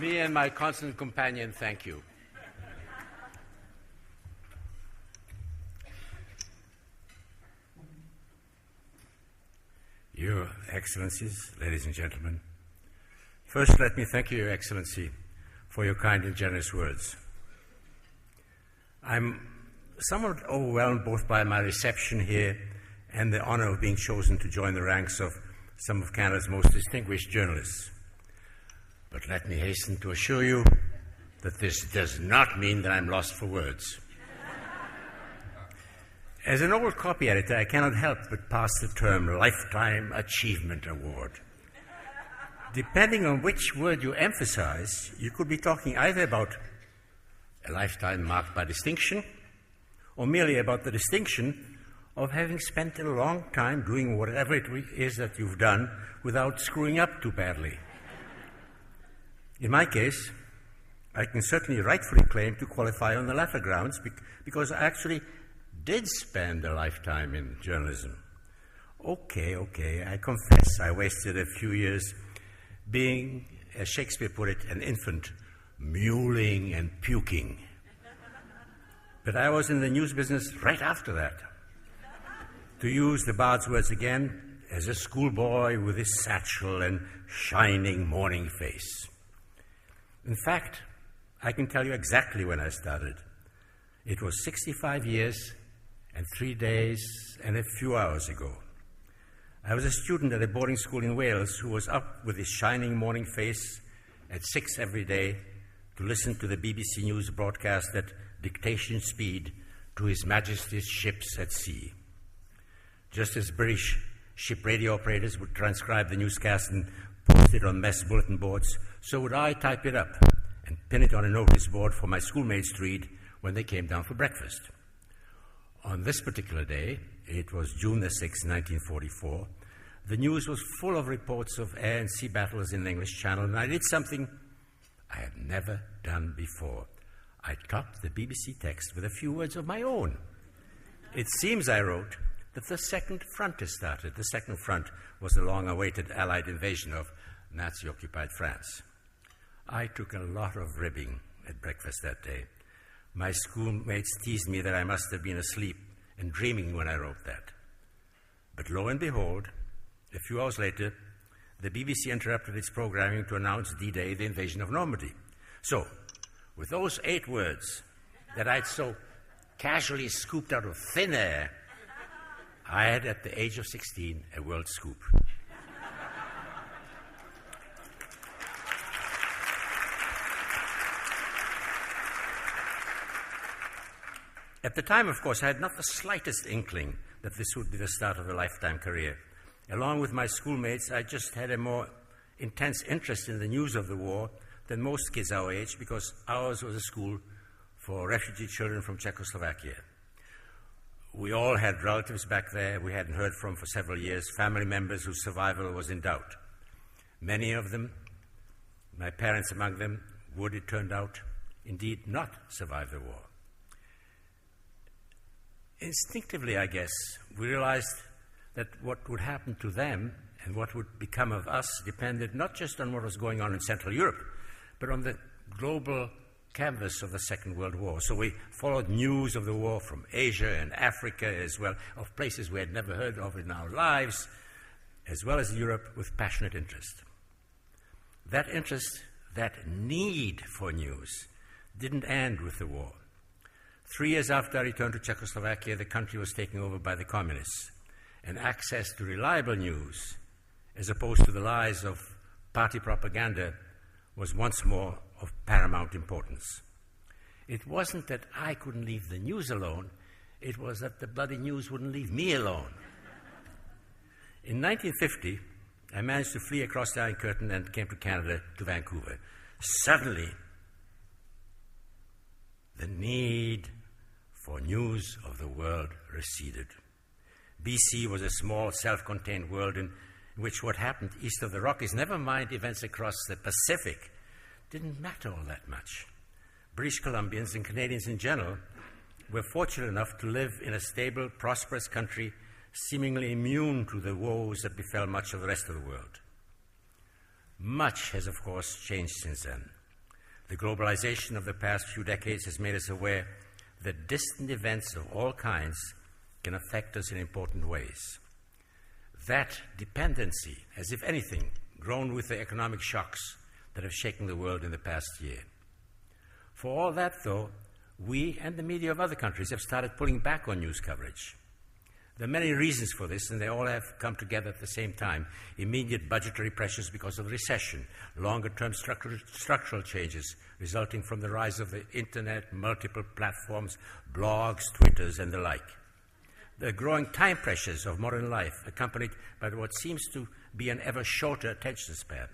Me and my constant companion, thank you. Your Excellencies, ladies and gentlemen, first let me thank you, Your Excellency, for your kind and generous words. I'm somewhat overwhelmed both by my reception here and the honor of being chosen to join the ranks of some of Canada's most distinguished journalists. But let me hasten to assure you that this does not mean that I'm lost for words. As an old copy editor, I cannot help but pass the term Lifetime Achievement Award. Depending on which word you emphasize, you could be talking either about a lifetime marked by distinction, or merely about the distinction of having spent a long time doing whatever it is that you've done without screwing up too badly. In my case, I can certainly rightfully claim to qualify on the latter grounds because I actually did spend a lifetime in journalism. Okay, I confess I wasted a few years being, as Shakespeare put it, an infant, mewling and puking. But I was in the news business right after that. To use the bard's words again, as a schoolboy with his satchel and shining morning face. In fact, I can tell you exactly when I started. It was 65 years and 3 days and a few hours ago. I was a student at a boarding school in Wales who was up with his shining morning face at 6 every day to listen to the BBC News broadcast at dictation speed to His Majesty's ships at sea. Just as British ship radio operators would transcribe the newscast and post it on mess bulletin boards, so would I type it up and pin it on a notice board for my schoolmates to read when they came down for breakfast. On this particular day, it was June the 6th, 1944, the news was full of reports of air and sea battles in the English Channel, and I did something I had never done before. I topped the BBC text with a few words of my own. It seems, I wrote, that the second front has started. The second front was the long-awaited Allied invasion of Nazi-occupied France. I took a lot of ribbing at breakfast that day. My schoolmates teased me that I must have been asleep and dreaming when I wrote that. But lo and behold, a few hours later, the BBC interrupted its programming to announce D-Day, the invasion of Normandy. So, with those 8 words that I'd so casually scooped out of thin air, I had, at the age of 16, a world scoop. At the time, of course, I had not the slightest inkling that this would be the start of a lifetime career. Along with my schoolmates, I just had a more intense interest in the news of the war than most kids our age, because ours was a school for refugee children from Czechoslovakia. We all had relatives back there we hadn't heard from for several years, family members whose survival was in doubt. Many of them, my parents among them, would, it turned out, indeed not survive the war. Instinctively, I guess, we realized that what would happen to them and what would become of us depended not just on what was going on in Central Europe, but on the global canvas of the Second World War. So we followed news of the war from Asia and Africa, as well of places we had never heard of in our lives, as well as Europe, with passionate interest. That interest, that need for news, didn't end with the war. 3 years after I returned to Czechoslovakia, the country was taken over by the communists, and access to reliable news, as opposed to the lies of party propaganda, was once more of paramount importance. It wasn't that I couldn't leave the news alone, it was that the bloody news wouldn't leave me alone. In 1950, I managed to flee across the Iron Curtain and came to Canada, to Vancouver. Suddenly, the need for news of the world receded. BC was a small, self-contained world in which what happened east of the Rockies, never mind events across the Pacific, didn't matter all that much. British Columbians and Canadians in general were fortunate enough to live in a stable, prosperous country, seemingly immune to the woes that befell much of the rest of the world. Much has, of course, changed since then. The globalization of the past few decades has made us aware that distant events of all kinds can affect us in important ways. That dependency has, if anything, grown with the economic shocks that have shaken the world in the past year. For all that, though, we and the media of other countries have started pulling back on news coverage. There are many reasons for this, and they all have come together at the same time. Immediate budgetary pressures because of the recession, longer-term structural changes resulting from the rise of the Internet, multiple platforms, blogs, Twitters, and the like. The growing time pressures of modern life, accompanied by what seems to be an ever shorter attention span.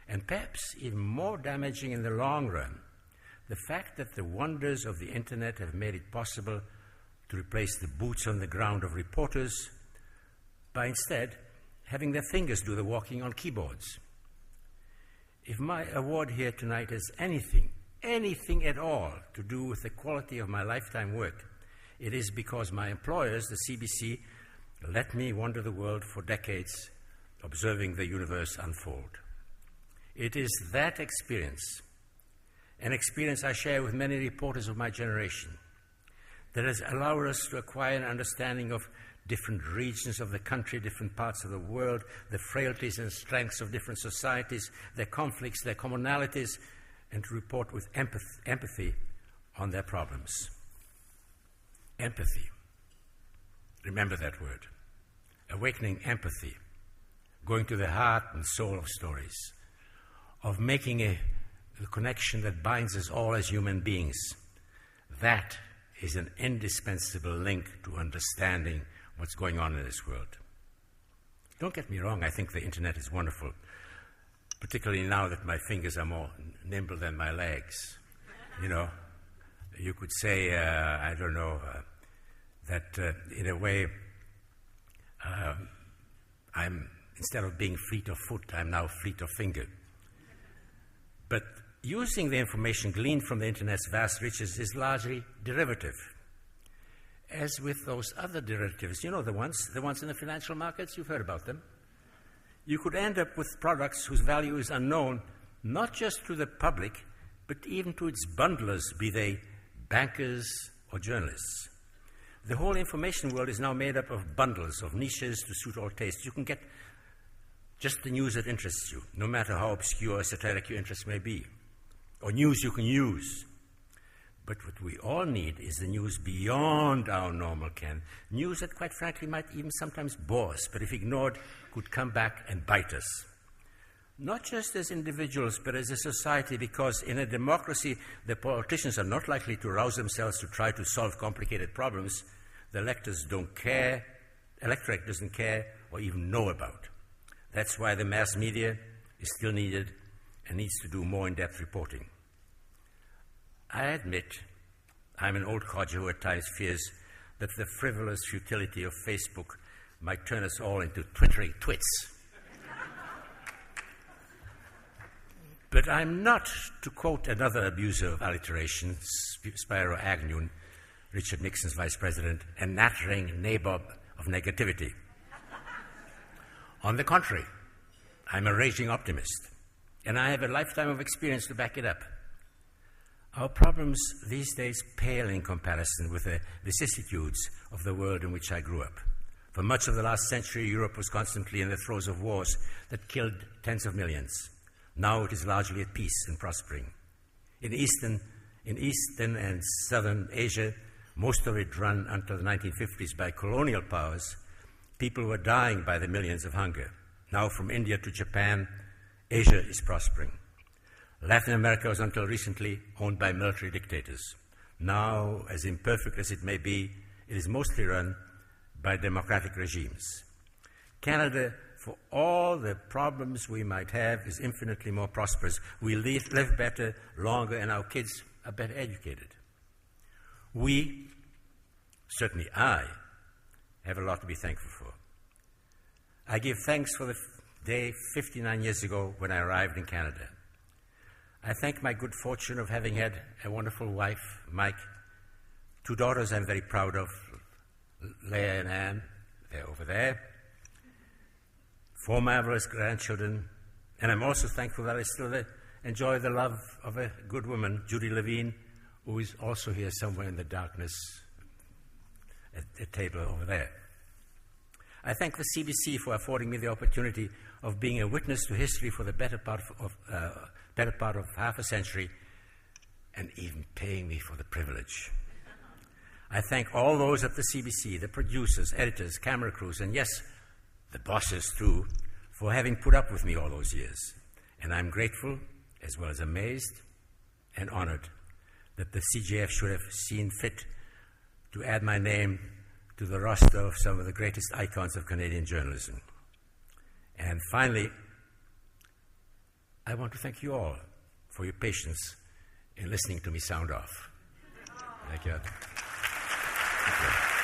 And perhaps even more damaging in the long run, the fact that the wonders of the Internet have made it possible to replace the boots on the ground of reporters by instead having their fingers do the walking on keyboards. If my award here tonight has anything at all to do with the quality of my lifetime work, it is because my employers, the CBC, let me wander the world for decades, observing the universe unfold. It is that experience, an experience I share with many reporters of my generation, that has allowed us to acquire an understanding of different regions of the country, different parts of the world, the frailties and strengths of different societies, their conflicts, their commonalities, and to report with empathy on their problems. Empathy. Remember that word. Awakening empathy, going to the heart and soul of stories, of making a connection that binds us all as human beings. That is an indispensable link to understanding what's going on in this world. Don't get me wrong, I think the Internet is wonderful, particularly now that my fingers are more nimble than my legs. You know, you could say, that in a way, I'm, instead of being fleet of foot, I'm now fleet of finger. But using the information gleaned from the Internet's vast riches is largely derivative. As with those other derivatives, you know the ones in the financial markets, you've heard about them. You could end up with products whose value is unknown, not just to the public, but even to its bundlers, be they bankers or journalists. The whole information world is now made up of bundles, of niches to suit all tastes. You can get just the news that interests you, no matter how obscure or satiric your interest may be, or news you can use. But what we all need is the news beyond our normal ken, news that, quite frankly, might even sometimes bore us, but if ignored, could come back and bite us. Not just as individuals, but as a society, because in a democracy, the politicians are not likely to rouse themselves to try to solve complicated problems the electorate doesn't care or even know about. That's why the mass media is still needed and needs to do more in-depth reporting. I admit I'm an old codger who at times fears that the frivolous futility of Facebook might turn us all into twittering twits. But I'm not, to quote another abuser of alliteration, Spiro Agnew, Richard Nixon's vice president, a nattering nabob of negativity. On the contrary, I'm a raging optimist, and I have a lifetime of experience to back it up. Our problems these days pale in comparison with the vicissitudes of the world in which I grew up. For much of the last century, Europe was constantly in the throes of wars that killed tens of millions. Now it is largely at peace and prospering. In Eastern and Southern Asia, most of it run until the 1950s by colonial powers, people were dying by the millions of hunger. Now from India to Japan, Asia is prospering. Latin America was until recently owned by military dictators. Now, as imperfect as it may be, it is mostly run by democratic regimes. Canada, for all the problems we might have, is infinitely more prosperous. We live better, longer, and our kids are better educated. We, certainly I, have a lot to be thankful for. I give thanks for the day 59 years ago when I arrived in Canada. I thank my good fortune of having had a wonderful wife, Mike, 2 daughters I'm very proud of, Leah and Anne, they're over there, 4 marvelous grandchildren, and I'm also thankful that I still have enjoy the love of a good woman, Judy Levine, who is also here somewhere in the darkness at the table over there. I thank the CBC for affording me the opportunity of being a witness to history for the better part of half a century, and even paying me for the privilege. I thank all those at the CBC, the producers, editors, camera crews, and yes, the bosses too, for having put up with me all those years. And I'm grateful, as well as amazed and honored, that the CJF should have seen fit to add my name to the roster of some of the greatest icons of Canadian journalism. And finally, I want to thank you all for your patience in listening to me sound off. Thank you. Thank you.